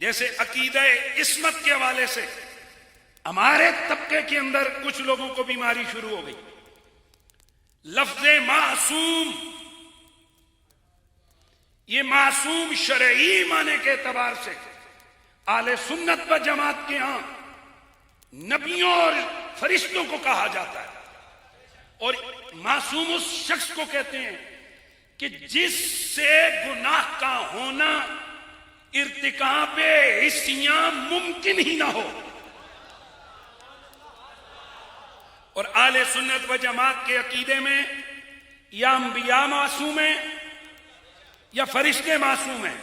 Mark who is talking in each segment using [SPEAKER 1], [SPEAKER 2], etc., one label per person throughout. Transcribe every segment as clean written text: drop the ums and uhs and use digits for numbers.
[SPEAKER 1] جیسے عقیدہ عصمت کے حوالے سے ہمارے طبقے کے اندر کچھ لوگوں کو بیماری شروع ہو گئی. لفظ معصوم، یہ معصوم شرعی معنی کے اعتبار سے اہل سنت و جماعت کے ہاں نبیوں اور فرشتوں کو کہا جاتا ہے، اور معصوم اس شخص کو کہتے ہیں کہ جس سے گناہ کا ہونا ارتکاب حسیاں ممکن ہی نہ ہو. اور اہل سنت و جماعت کے عقیدے میں یا انبیاء معصوم ہیں یا فرشتے معصوم ہیں،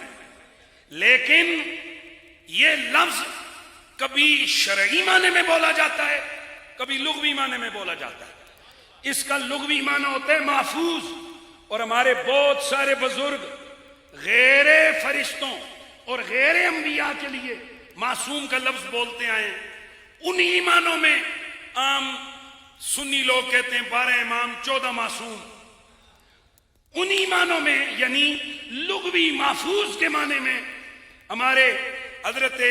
[SPEAKER 1] لیکن یہ لفظ کبھی شرعی معنی میں بولا جاتا ہے، کبھی لغوی معنی میں بولا جاتا ہے. اس کا لغوی معنی ہوتا ہے محفوظ، اور ہمارے بہت سارے بزرگ غیر فرشتوں اور غیر انبیاء کے لیے معصوم کا لفظ بولتے آئے ہیں. انہی معنوں میں عام سنی لوگ کہتے ہیں 12 امام 14 معصوم، انہی معنوں میں یعنی لغوی محفوظ کے معنی میں ہمارے حضرت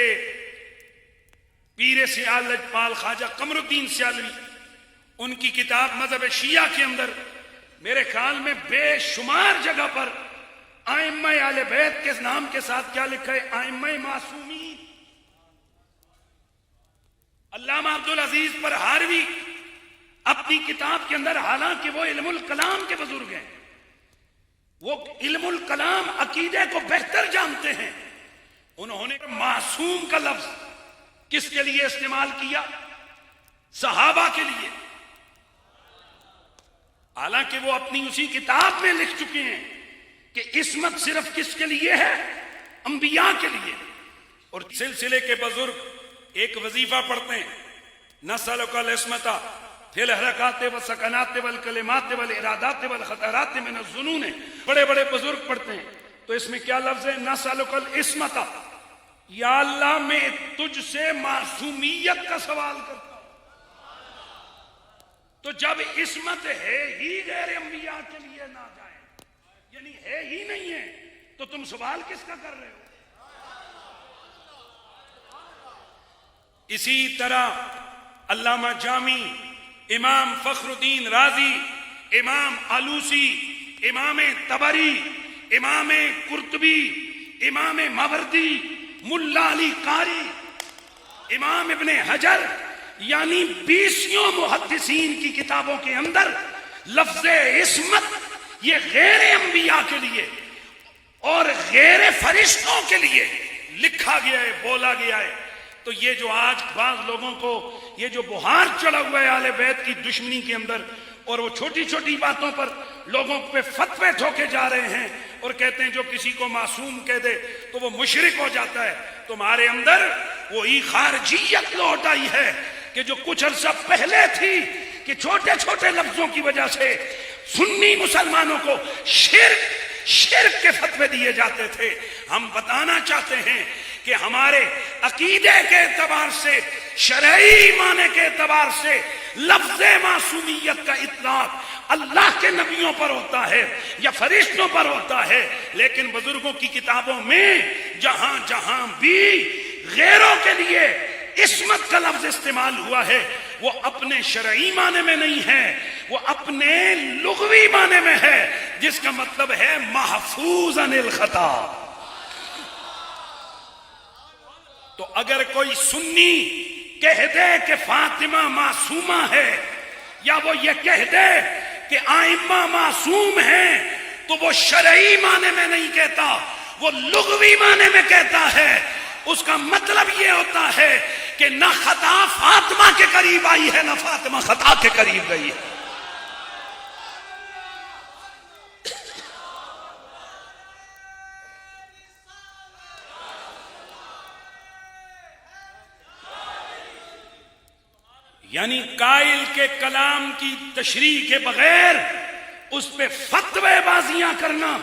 [SPEAKER 1] پیر سیال لجپال خواجہ قمر الدین سیالوی، ان کی کتاب مذہب شیعہ کے اندر میرے خیال میں بے شمار جگہ پر ائمہ اہل بیت کے نام کے ساتھ کیا لکھا ہے؟ ائمہ معصومین. علامہ عبدالعزیز پرہاروی اپنی کتاب کے اندر، حالانکہ وہ علم الکلام کے بزرگ ہیں، وہ علم الکلام عقیدے کو بہتر جانتے ہیں، انہوں نے معصوم کا لفظ کس کے لیے استعمال کیا؟ صحابہ کے لیے. حالانکہ وہ اپنی اسی کتاب میں لکھ چکے ہیں کہ عصمت صرف کس کے لیے ہے؟ انبیاء کے لیے. اور سلسلے کے بزرگ ایک وظیفہ پڑھتے ہیں، نسألک العصمۃ فی الحرکات والسکنات والکلمات والارادات والخطرات من الظنون. بڑے بڑے بزرگ پڑھتے ہیں تو اس میں کیا لفظ ہے؟ نسألک العصمۃ، یا اللہ میں تجھ سے معصومیت کا سوال کرتا ہوں. تو جب عصمت ہے ہی غیر انبیاء کے لیے نہ جائے، یعنی ہے ہی نہیں ہے، تو تم سوال کس کا کر رہے ہو؟ اسی طرح علامہ جامی، امام فخر الدین رازی، امام آلوسی، امام طبری، امام قرطبی، امام ماوردی، ملا علی قاری، امام ابن حجر، یعنی 20 محدثین کی کتابوں کے اندر لفظ عصمت یہ غیر انبیاء کے لیے اور غیر فرشتوں کے لیے لکھا گیا ہے، بولا گیا ہے. تو یہ جو آج بعض لوگوں کو یہ جو بہار چڑھا ہوا ہے اہل بیت کی دشمنی کے اندر، اور وہ چھوٹی چھوٹی باتوں پر لوگوں پہ فتوے ٹھوکے جا رہے ہیں اور کہتے ہیں جو کسی کو معصوم کہہ دے تو وہ مشرک ہو جاتا ہے. تمہارے اندر وہی خارجیت لوٹ آئی ہے کہ جو کچھ عرصہ پہلے تھی کہ چھوٹے چھوٹے لفظوں کی وجہ سے سنی مسلمانوں کو شرک کے فتوے دیے جاتے تھے. ہم بتانا چاہتے ہیں کہ ہمارے عقیدے کے اعتبار سے، شرعی معنی کے اعتبار سے لفظ معصومیت کا اطلاق اللہ کے نبیوں پر ہوتا ہے یا فرشتوں پر ہوتا ہے، لیکن بزرگوں کی کتابوں میں جہاں جہاں بھی غیروں کے لیے عصمت کا لفظ استعمال ہوا ہے وہ اپنے شرعی معنی میں نہیں ہے، وہ اپنے لغوی معنی میں ہے، جس کا مطلب ہے محفوظ عن الخطا. تو اگر کوئی سنی کہہ دے کہ فاطمہ معصومہ ہے، یا وہ یہ کہہ دے کہ آئمہ معصوم ہیں، تو وہ شرعی معنی میں نہیں کہتا، وہ لغوی معنی میں کہتا ہے. اس کا مطلب یہ ہوتا ہے کہ نہ خطا فاطمہ کے قریب آئی ہے، نہ فاطمہ خطا کے قریب گئی ہے. یعنی قائل کے کلام کی تشریح کے بغیر اس پہ فتوے بازیاں کرنا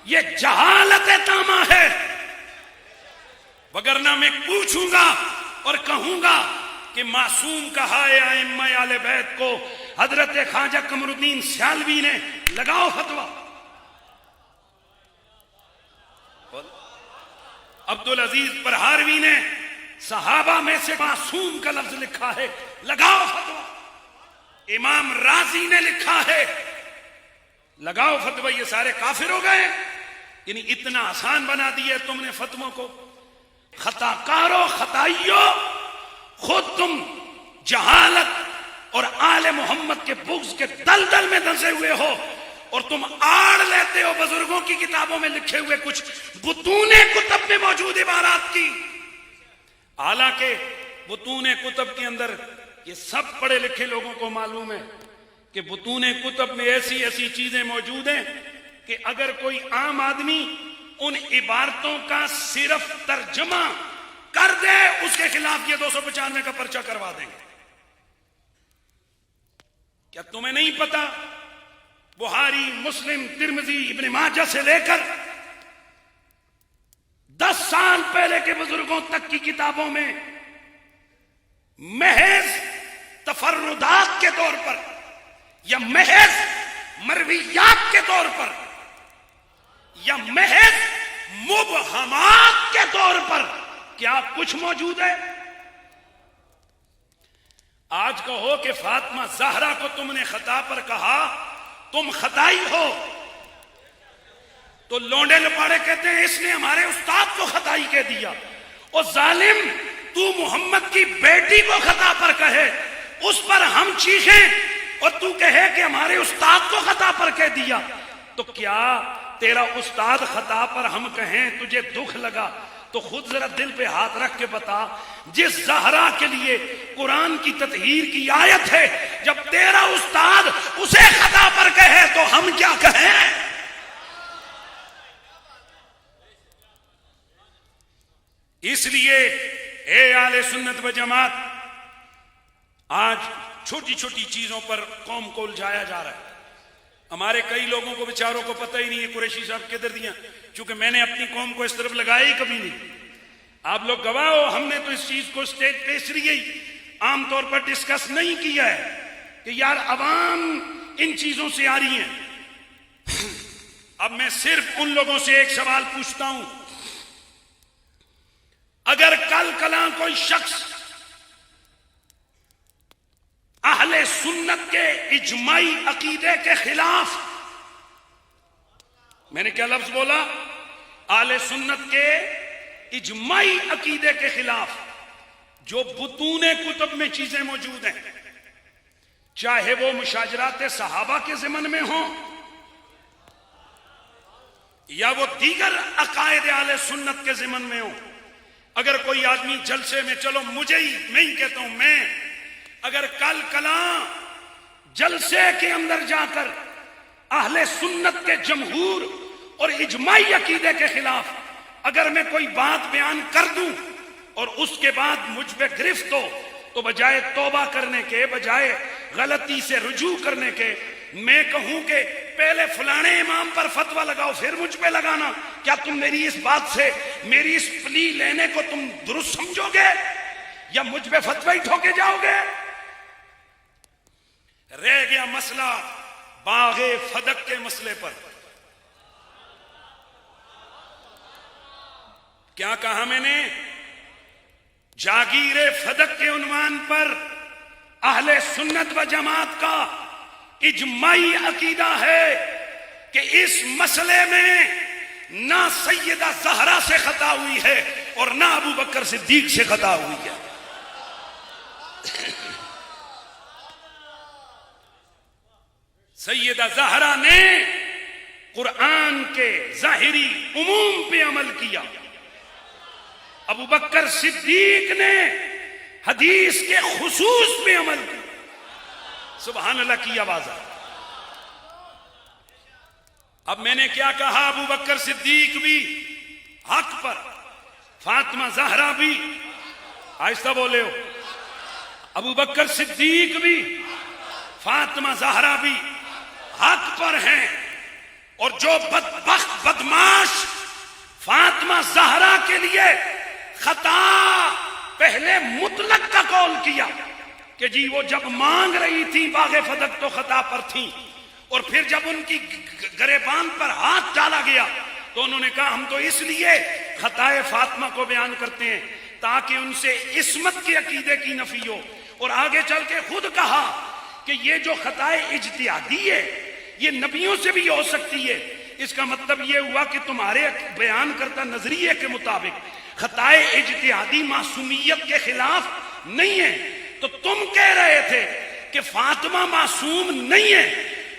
[SPEAKER 1] یہ جہالت تامہ ہے. وگرنہ میں پوچھوں گا اور کہوں گا کہ معصوم کہا ہے ائمہ اہل بیت کو حضرت خواجہ قمر الدین سیالوی نے، لگاؤ فتویٰ. عبدالعزیز پرہاروی نے صحابہ میں سے معصوم کا لفظ لکھا ہے، لگاؤ فتویٰ. امام رازی نے لکھا ہے لگاؤ فتویٰ. یہ سارے کافر ہو گئے. یعنی اتنا آسان بنا دیا تم نے فتووں کو. خطا کارو خطائیو، خود تم جہالت اور آل محمد کے بغض کے دلدل میں دھنسے ہوئے ہو، اور تم آڑ لیتے ہو بزرگوں کی کتابوں میں لکھے ہوئے کچھ بطون کتب میں موجود عبارات کی. حالانکہ بطون کتب کے اندر یہ سب پڑھے لکھے لوگوں کو معلوم ہے کہ بطون کتب میں ایسی ایسی چیزیں موجود ہیں کہ اگر کوئی عام آدمی ان عبارتوں کا صرف ترجمہ کر دے اس کے خلاف یہ 295 کا پرچہ کروا دیں گے. کیا تمہیں نہیں پتا بخاری، مسلم، ترمذی، ابن ماجہ سے لے کر 10 سال پہلے کے بزرگوں تک کی کتابوں میں محض تفردات کے طور پر یا محض مرویات کے طور پر یا محض مبہمات کے طور پر کیا کچھ موجود ہے؟ آج کہو کہ فاطمہ زہرا کو تم نے خطا پر کہا، تم خطائی ہو، تو لونڈے لپاڑے کہتے ہیں اس نے ہمارے استاد کو خطائی کہہ دیا. اور ظالم، تو محمد کی بیٹی کو خطا پر کہے اس پر ہم چیخیں، اور تو کہے کہ ہمارے استاد کو خطا پر کہہ دیا. تو کیا تیرا استاد خطا پر ہم کہیں تجھے دکھ لگا؟ تو خود ذرا دل پہ ہاتھ رکھ کے بتا، جس زہرا کے لیے قرآن کی تطہیر کی آیت ہے، جب تیرا استاد اسے خطا پر کہے تو ہم کیا کہیں؟ اس لیے اے اہل سنت و جماعت، آج چھوٹی چھوٹی چیزوں پر قوم کو الجھایا جا رہا ہے. ہمارے کئی لوگوں کو بیچاروں کو پتہ ہی نہیں ہے قریشی صاحب کدھر دیا، چونکہ میں نے اپنی قوم کو اس طرف لگایا ہی کبھی نہیں. آپ لوگ گواہ ہو، ہم نے تو اس چیز کو اسٹیج پہ اس لیے عام طور پر ڈسکس نہیں کیا ہے کہ یار عوام ان چیزوں سے آ رہی ہیں. اب میں صرف ان لوگوں سے ایک سوال پوچھتا ہوں، اگر کل کلاں کوئی شخص اہل سنت کے اجماعی عقیدے کے خلاف، میں نے کیا لفظ بولا؟ اہل سنت کے اجماعی عقیدے کے خلاف جو بطون کتب میں چیزیں موجود ہیں، چاہے وہ مشاجرات صحابہ کے ضمن میں ہوں یا وہ دیگر عقائد اہل سنت کے ضمن میں ہوں، اگر کوئی آدمی جلسے میں، چلو مجھے ہی، میں ہی کہتا ہوں، میں اگر کل کلاں جلسے کے اندر جا کر اہل سنت کے جمہور اور اجماعی عقیدے کے خلاف اگر میں کوئی بات بیان کر دوں اور اس کے بعد مجھ پہ گرفت ہو، تو بجائے توبہ کرنے کے، بجائے غلطی سے رجوع کرنے کے، میں کہوں کہ پہلے فلانے امام پر فتویٰ لگاؤ پھر مجھ پہ لگانا. کیا تم میری اس بات سے، میری اس پلی لینے کو تم درست سمجھو گے یا مجھ پہ فتویٰ ہی ٹھوکے جاؤ گے؟ رہ گیا مسئلہ باغ فدق کے مسئلے پر. کیا کہا میں نے؟ جاگیر فدق کے عنوان پر اہل سنت و جماعت کا اجماعی عقیدہ ہے کہ اس مسئلے میں نہ سیدہ زہرا سے خطا ہوئی ہے اور نہ ابو بکر صدیق سے خطا ہوئی ہے. سیدہ زہرا نے قرآن کے ظاہری عموم پہ عمل کیا، ابو بکر صدیق نے حدیث کے خصوص پہ عمل کیا. سبحان اللہ کی آواز آ. اب میں نے کیا کہا؟ ابو بکر صدیق بھی حق پر، فاطمہ زہرا بھی، آہستہ بولے ہو، ابو بکر صدیق بھی، فاطمہ زہرا بھی حق پر ہیں. اور جو بدبخت بدماش فاطمہ زہرا کے لیے خطا پہلے مطلق کا قول کیا کہ جی وہ جب مانگ رہی تھی باغ فدق تو خطا پر تھی، اور پھر جب ان کی گریبان پر ہاتھ ڈالا گیا تو انہوں نے کہا ہم تو اس لیے خطائے فاطمہ کو بیان کرتے ہیں تاکہ ان سے عصمت کے عقیدے کی نفی ہو، اور آگے چل کے خود کہا کہ یہ جو خطائے اجتہادی ہے یہ نبیوں سے بھی ہو سکتی ہے۔ اس کا مطلب یہ ہوا کہ تمہارے بیان کرتا نظریے کے مطابق خطائے اجتہادی معصومیت کے خلاف نہیں ہے، تو تم کہہ رہے تھے کہ فاطمہ معصوم نہیں ہے،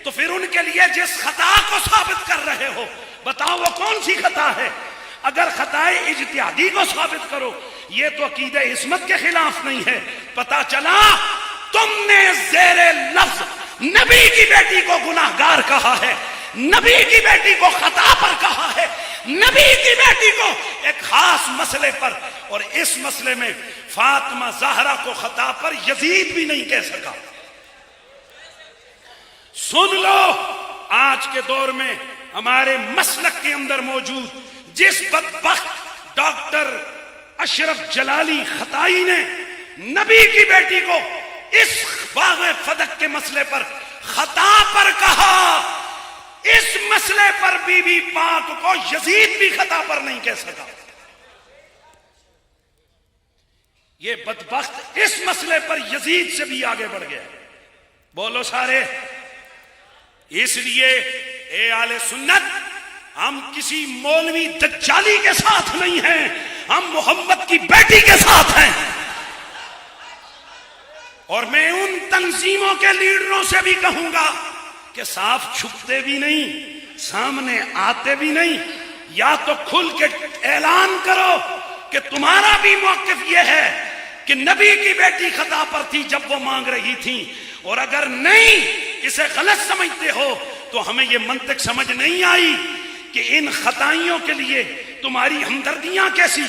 [SPEAKER 1] تو پھر ان کے لیے جس خطا کو ثابت کر رہے ہو بتاؤ وہ کون سی خطا ہے؟ اگر خطائے اجتہادی کو ثابت کرو یہ تو عقیدہ عصمت کے خلاف نہیں ہے۔ پتا چلا تم نے زیر لفظ نبی کی بیٹی کو گناہگار کہا ہے، نبی کی بیٹی کو خطا پر کہا ہے، نبی کی بیٹی کو ایک خاص مسئلے پر، اور اس مسئلے میں فاطمہ زہرا کو خطا پر یزید بھی نہیں کہہ سکا۔ سن لو، آج کے دور میں ہمارے مسلک کے اندر موجود جس بدبخت ڈاکٹر اشرف جلالی خطائی نے نبی کی بیٹی کو اس باغ فدق کے مسئلے پر خطا پر کہا، اس مسئلے پر بی بی پاک کو یزید بھی خطا پر نہیں کہہ سکا۔ یہ بدبخت اس مسئلے پر یزید سے بھی آگے بڑھ گیا۔ بولو سارے۔ اس لیے اے اہل سنت، ہم کسی مولوی دجالی کے ساتھ نہیں ہیں، ہم محمد کی بیٹی کے ساتھ ہیں۔ اور میں ان تنظیموں کے لیڈروں سے بھی کہوں گا کہ صاف چھپتے بھی نہیں، سامنے آتے بھی نہیں، یا تو کھل کے اعلان کرو کہ تمہارا بھی موقف یہ ہے کہ نبی کی بیٹی خطا پر تھی جب وہ مانگ رہی تھی، اور اگر نہیں اسے غلط سمجھتے ہو تو ہمیں یہ منطق سمجھ نہیں آئی کہ ان خطائیوں کے لیے تمہاری ہمدردیاں کیسی۔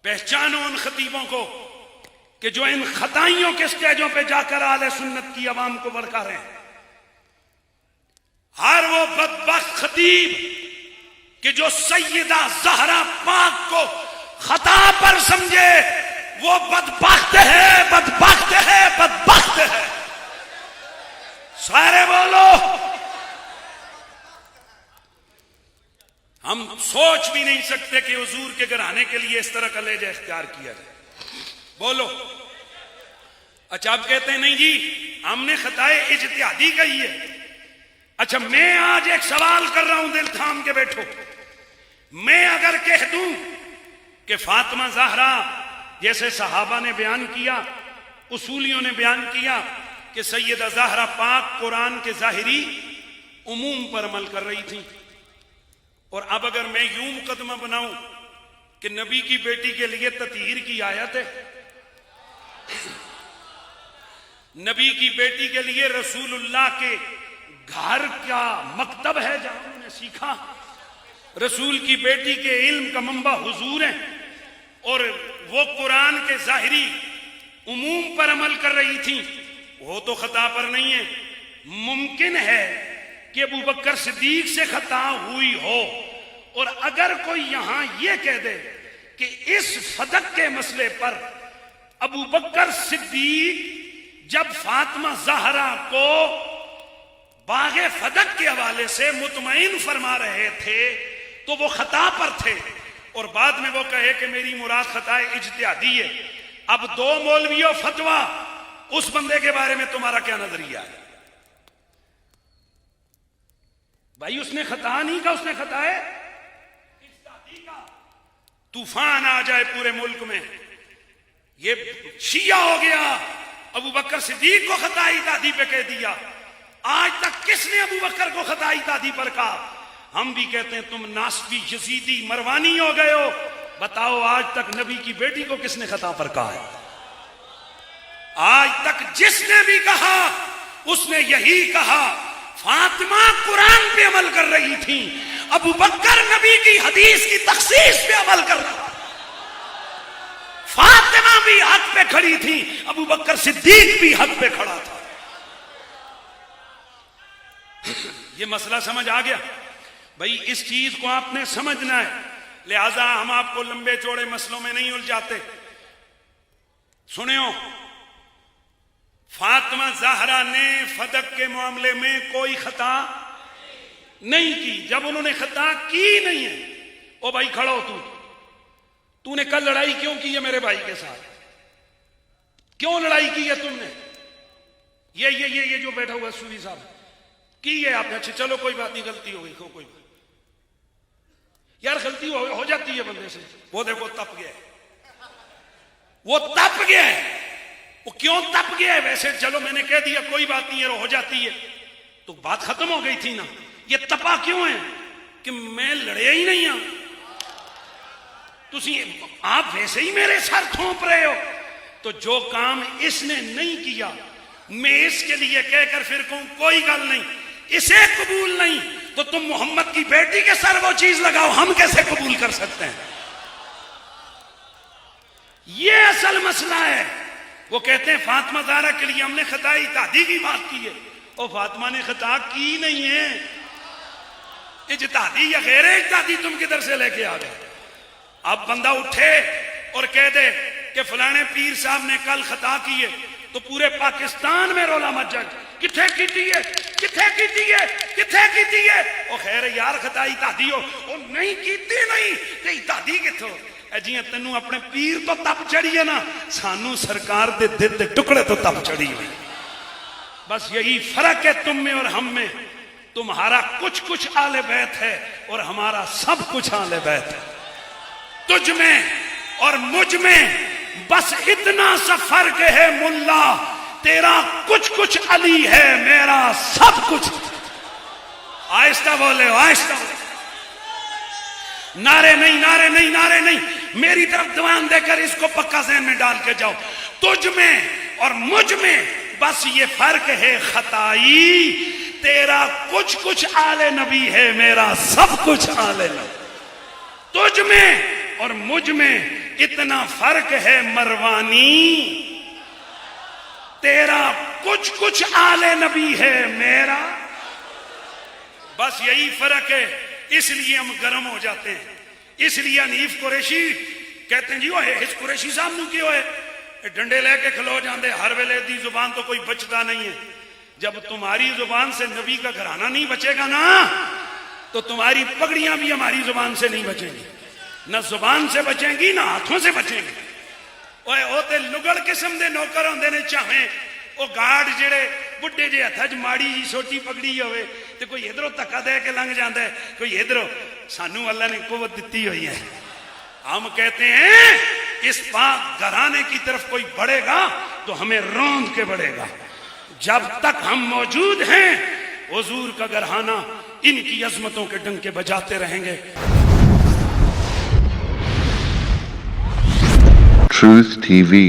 [SPEAKER 1] پہچانو ان خطیبوں کو کہ جو ان خطائیوں کے سٹیجوں پہ جا کر اہل سنت کی عوام کو بھڑکا رہے ہیں۔ ہر وہ بدبخت خطیب کہ جو سیدہ زہرا پاک کو خطا پر سمجھے وہ بدبخت ہے، بدبخت ہے، بدبخت ہے۔ سارے بولو۔ ہم سوچ بھی نہیں سکتے کہ حضور کے گھرانے کے لیے اس طرح کا لہجہ اختیار کیا جائے۔ بولو۔ اچھا آپ کہتے ہیں نہیں جی ہم نے خطائے اجتہادی کہی ہے۔ اچھا میں آج ایک سوال کر رہا ہوں، دل تھام کے بیٹھو۔ میں اگر کہہ دوں کہ فاطمہ زہرا جیسے صحابہ نے بیان کیا، اصولیوں نے بیان کیا کہ سیدہ زہرا پاک قرآن کے ظاہری عموم پر عمل کر رہی تھی، اور اب اگر میں یوں مقدمہ بناؤں کہ نبی کی بیٹی کے لیے تطہیر کی آیت ہے، نبی کی بیٹی کے لیے رسول اللہ کے گھر کا مکتب ہے جہاں انہوں نے سیکھا، رسول کی بیٹی کے علم کا منبع حضور ہیں، اور وہ قرآن کے ظاہری عموم پر عمل کر رہی تھی، وہ تو خطا پر نہیں ہے۔ ممکن ہے کہ ابو بکر صدیق سے خطا ہوئی ہو، اور اگر کوئی یہاں یہ کہہ دے کہ اس فدق کے مسئلے پر ابو بکر صدیق جب فاطمہ زہرا کو باغ فدق کے حوالے سے مطمئن فرما رہے تھے تو وہ خطا پر تھے، اور بعد میں وہ کہے کہ میری مراد خطا اجتہادی ہے۔ اب دو مولویوں فتویٰ، اس بندے کے بارے میں تمہارا کیا نظریہ ہے؟ بھائی اس نے خطا نہیں کہا، اس نے خطا ہے اجتہادی کا۔ طوفان آ جائے پورے ملک میں، یہ شیعہ ہو گیا، ابو بکر صدیق کو خطا اجتہادی پہ کہہ دیا۔ آج تک کس نے ابو بکر کو خطا اجتہادی پر کہا؟ ہم بھی کہتے ہیں تم ناسبی، یزیدی، مروانی ہو گئے ہو۔ بتاؤ آج تک نبی کی بیٹی کو کس نے خطا پر کہا ہے؟ آج تک جس نے بھی کہا اس نے یہی کہا فاطمہ قرآن پہ عمل کر رہی تھی، ابو بکر نبی کی حدیث کی تخصیص پہ عمل کر رہا تھا، فاطمہ بھی حق پہ کھڑی تھی، ابو بکر صدیق بھی حق پہ کھڑا تھا۔ یہ مسئلہ سمجھ آ گیا؟ بھائی اس چیز کو آپ نے سمجھنا ہے، لہذا ہم آپ کو لمبے چوڑے مسئلوں میں نہیں الجھاتے۔ سنیو، فاطمہ زہرا نے فدق کے معاملے میں کوئی خطا، نہیں کی. جب انہوں نے خطا کی نہیں ہے, او بھائی کھڑا ہو, تو نے کل لڑائی کیوں کی ہے میرے بھائی کے ساتھ؟ کیوں لڑائی کی ہے تم نے؟ یہ جو بیٹھا ہوا سوری صاحب کی ہے آپ نے. اچھا چلو کوئی بات نہیں, غلطی ہو گئی, کوئی بات یار, غلطی ہو جاتی ہے بندے سے. وہ دیکھو تپ گیا ہے, وہ تپ گیا ہے. وہ کیوں تپ گیا ہے؟ ویسے چلو میں نے کہہ دیا کوئی بات نہیں ہے, ہو جاتی ہے تو بات ختم ہو گئی تھی نا. یہ تپا کیوں ہے کہ میں لڑیا ہی نہیں ہوں. تسی آپ ویسے ہی میرے سر تھوپ رہے ہو. تو جو کام اس نے نہیں کیا, میں اس کے لیے کہہ کر پھر کہوں کوئی گل نہیں, اسے قبول نہیں, تو تم محمد کی بیٹی کے سر وہ چیز لگاؤ, ہم کیسے قبول کر سکتے ہیں؟ یہ اصل مسئلہ ہے. وہ کہتے ہیں فاطمہ زہرا کے لیے ہم نے خطا اجتہادی کی بات کی ہے. اور فاطمہ نے خطا کی نہیں ہے. اجتہادی یا غیر اجتہادی تم کدھر سے لے کے آ گئے؟ اب بندہ اٹھے اور کہہ دے کہ فلانے پیر صاحب نے کل خطا کی ہے, تو پورے پاکستان میں رولا مچ جائے, کتھے کیتی ہے, کتھے کیتی ہے, کتھے کیتی ہے. او خیر یار خطا اجتہادی ہو, او نہیں کیتی نہیں تے اجتہادی کتھوں؟ جی تینوں اپنے پیر تو تپ چڑھی ہے نا, سانو سرکار دے دل دے ٹکڑے تو تپ چڑھی ہوئی. بس یہی فرق ہے تم میں اور ہم میں. تمہارا کچھ کچھ آل بیت ہے اور ہمارا سب کچھ آل بیت ہے. تجھ میں اور مجھ میں بس اتنا سا فرق ہے ملا, تیرا کچھ کچھ علی ہے, میرا سب کچھ. آہستہ بولے, آہستہ بولے. نعرے نہیں, نعرے نہیں, نعرے نہیں. میری طرف دوان دے کر اس کو پکا ذہن میں ڈال کے جاؤ. تجھ میں اور مجھ میں بس یہ فرق ہے خطائی, تیرا کچھ کچھ آل نبی ہے, میرا سب کچھ آل نبی. تجھ میں اور مجھ میں اتنا فرق ہے مروانی, تیرا کچھ کچھ آل نبی ہے, میرا بس یہی فرق ہے. اس لیے ہم گرم ہو جاتے ہیں. اس لیے حنیف قریشی کہتے ہیں جی وہ اس قریشی صاحب نو کی ہوئے ڈنڈے لے کے کھلو جاندے, ہر ویلے دی زبان تو کوئی بچتا نہیں ہے. جب تمہاری زبان سے نبی کا گھرانہ نہیں بچے گا نا, تو تمہاری پگڑیاں بھی ہماری زبان سے نہیں بچیں گی. نہ زبان سے بچیں گی نہ ہاتھوں سے بچیں گی. وہ تے لگڑ قسم دے نوکر ہوندے نے, چاہیں وہ گارڈ جڑے بڈھے جے ہتھ ماڑی جی چھوٹی پگڑی ہوئے تے کوئی ادھروں دھکا دے کے لنگ جاندا ہے, کوئی ادھروں. سانو اللہ نے قوت دتی ہوئی ہے. ہم کہتے ہیں اس پاک گھرانے کی طرف کوئی بڑھے گا تو ہمیں روند کے بڑھے گا. جب تک ہم موجود ہیں حضور کا گھرانہ ان کی عظمتوں کے ڈنکے بجاتے رہیں گے.
[SPEAKER 2] Truth TV